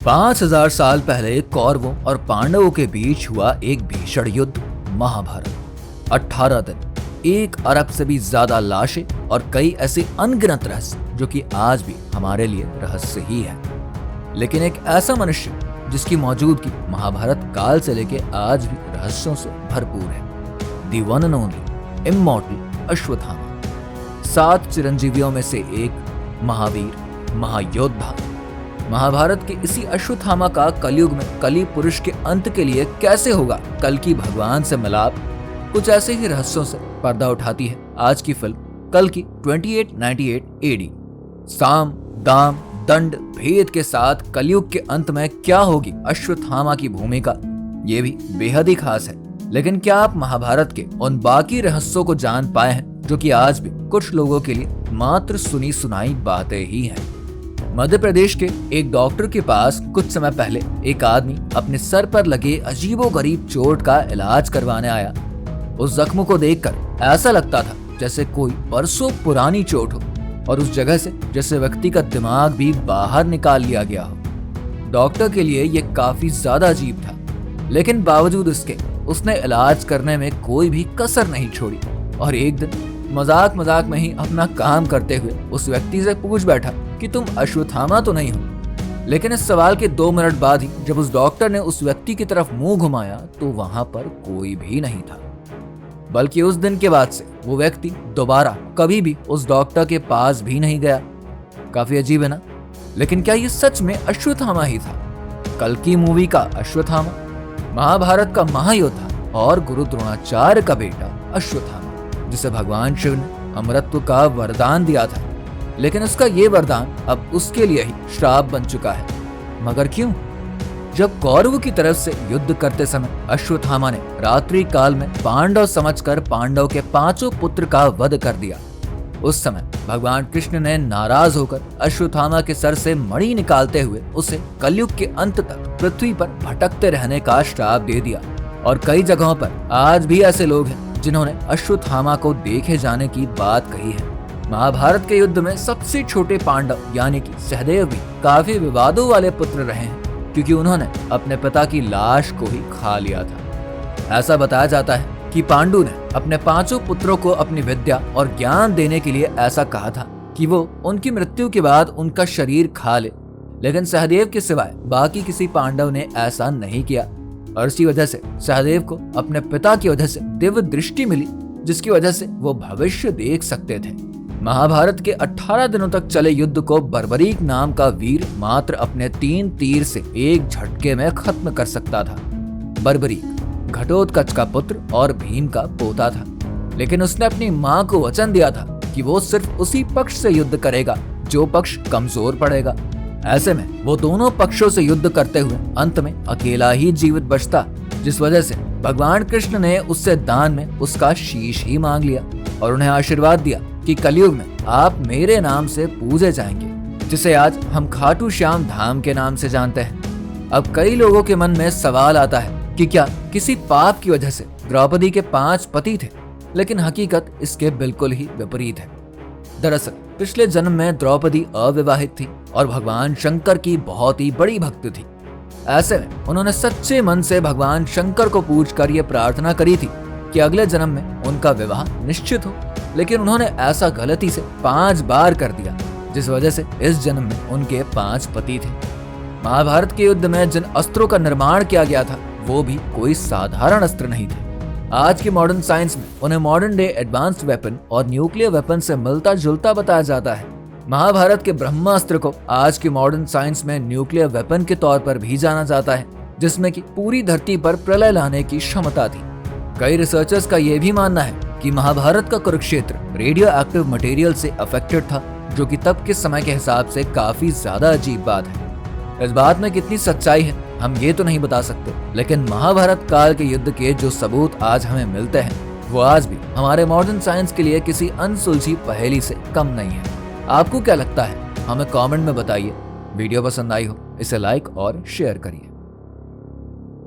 5000 साल पहले कौरवों और पांडवों के बीच हुआ एक भीषण युद्ध महाभारत। 18 दिन, 1 अरब से भी ज्यादा लाशें और कई ऐसे अनगिनत रहस्य जो कि आज भी हमारे लिए रहस्य ही है। लेकिन एक ऐसा मनुष्य जिसकी मौजूदगी महाभारत काल से लेके आज भी रहस्यों से भरपूर है। The one and only immortal Ashwatthama, 7 चिरंजीवियों में से एक महावीर, महायोद्धा। महाभारत के इसी अश्वत्थामा का कलयुग में कली पुरुष के अंत के लिए कैसे होगा कल्कि भगवान से मिलाप, कुछ ऐसे ही रहस्यों से पर्दा उठाती है आज की फिल्म कल्कि 2898 AD। साम, दाम, दंड, भेद के साथ कलयुग के अंत में क्या होगी अश्वत्थामा की भूमिका, ये भी बेहद ही खास है। लेकिन क्या आप महाभारत के उन बाकी रहस्यों को जान पाए हैं जो कि आज भी कुछ लोगों के लिए मात्र सुनी सुनाई बातें ही हैं। मध्य प्रदेश के एक डॉक्टर के पास कुछ समय पहले एक आदमी अपने सर पर लगे अजीबोगरीब चोट का इलाज करवाने आया। उस जख्म को देखकर ऐसा लगता था जैसे कोई बरसों पुरानी चोट हो और उस जगह से जैसे व्यक्ति का दिमाग भी बाहर निकाल लिया गया हो। डॉक्टर के लिए यह काफी ज्यादा अजीब था, लेकिन बावजूद इसके उसने इलाज करने में कोई भी कसर नहीं छोड़ी और एक दिन मजाक मजाक में ही अपना काम करते हुए उस व्यक्ति से पूछ बैठा कि तुम अश्वत्थामा तो नहीं हो। लेकिन इस सवाल के 2 मिनट बाद ही जब उस डॉक्टर ने उस व्यक्ति की तरफ मुंह घुमाया तो वहां पर कोई भी नहीं था। बल्कि उस दिन के बाद से वो व्यक्ति दोबारा कभी भी उस डॉक्टर के पास भी नहीं गया। काफी अजीब है ना? लेकिन क्या ये सच में अश्वत्थामा ही था? कल्कि मूवी का अश्वत्थामा, महाभारत का महायोद्धा और गुरु द्रोणाचार्य का बेटा अश्वत्थामा, जिसे भगवान शिव ने अमरत्व का वरदान दिया था। लेकिन उसका ये वरदान अब उसके लिए ही श्राप बन चुका है। मगर क्यों? जब कौरवों की तरफ से युद्ध करते समय अश्वत्थामा ने रात्रि काल में पांडव समझकर पांडव के 5 पुत्र का वध कर दिया, उस समय भगवान कृष्ण ने नाराज होकर अश्वत्थामा के सर से मणि निकालते हुए उसे कलयुग के अंत तक पृथ्वी पर भटकते रहने का श्राप दे दिया। और कई जगहों पर आज भी ऐसे लोग हैं जिन्होंने अश्वत्थामा को देखे जाने की बात कही है। महाभारत के युद्ध में सबसे छोटे पांडव यानी कि सहदेव भी काफी विवादों वाले पुत्र रहे हैं, क्योंकि उन्होंने अपने पिता की लाश को ही खा लिया था। ऐसा बताया जाता है कि पांडु ने अपने 5 पुत्रों को अपनी विद्या और ज्ञान देने के लिए ऐसा कहा था कि वो उनकी मृत्यु के बाद उनका शरीर खा ले। लेकिन सहदेव के सिवाय बाकी किसी पांडव ने ऐसा नहीं किया और इसी वजह से सहदेव को अपने पिता की वजह से दिव्य दृष्टि मिली, जिसकी वजह से वो भविष्य देख सकते थे। महाभारत के 18 दिनों तक चले युद्ध को बर्बरीक नाम का वीर मात्र अपने 3 तीर से एक झटके में खत्म कर सकता था। बर्बरीक घटोत्कच का पुत्र और भीम का पोता था, लेकिन उसने अपनी मां को वचन दिया था कि वो सिर्फ उसी पक्ष से युद्ध करेगा जो पक्ष कमजोर पड़ेगा। ऐसे में वो दोनों पक्षों से युद्ध करते हुए अंत में अकेला ही जीवित बचता, जिस वजह से भगवान कृष्ण ने उससे दान में उसका शीश ही मांग लिया और उन्हें आशीर्वाद दिया कि कलयुग में आप मेरे नाम से पूजे जाएंगे, जिसे आज हम खाटू श्याम धाम के नाम से जानते हैं। अब कई लोगों के मन में सवाल आता है कि क्या किसी पाप की वजह से द्रौपदी के 5 पति थे, लेकिन हकीकत इसके बिल्कुल ही विपरीत है। दरअसल पिछले जन्म में द्रौपदी अविवाहित थी और भगवान शंकर की बहुत ही बड़ी भक्त थी। ऐसे में उन्होंने सच्चे मन से भगवान शंकर को पूछकर ये प्रार्थना करी थी कि अगले जन्म में उनका विवाह निश्चित हो, लेकिन उन्होंने ऐसा गलती से 5 बार कर दिया, जिस वजह से इस जन्म में उनके 5 पति थे। महाभारत के युद्ध में जिन अस्त्रों का निर्माण किया गया था वो भी कोई साधारण अस्त्र नहीं थे। आज की मॉडर्न साइंस में उन्हें मॉडर्न डे एडवांस्ड वेपन और न्यूक्लियर वेपन से मिलता जुलता बताया जाता है। महाभारत के ब्रह्मास्त्र को आज की मॉडर्न साइंस में न्यूक्लियर वेपन के तौर पर भी जाना जाता है, जिसमें कि पूरी धरती पर प्रलय लाने की क्षमता थी। कई रिसर्चर्स का यह भी मानना है कि महाभारत का कुरुक्षेत्र रेडियो एक्टिव मटेरियल से अफेक्टेड था, जो कि तब के समय के हिसाब से काफी ज्यादा अजीब बात है। इस बात में कितनी सच्चाई है हम ये तो नहीं बता सकते, लेकिन महाभारत काल के युद्ध के जो सबूत आज हमें मिलते हैं वो आज भी हमारे मॉडर्न साइंस के लिए किसी अनसुलझी पहेली से कम नहीं है। आपको क्या लगता है? हमें कमेंट में बताइए। वीडियो पसंद आई हो इसे लाइक और शेयर करिए।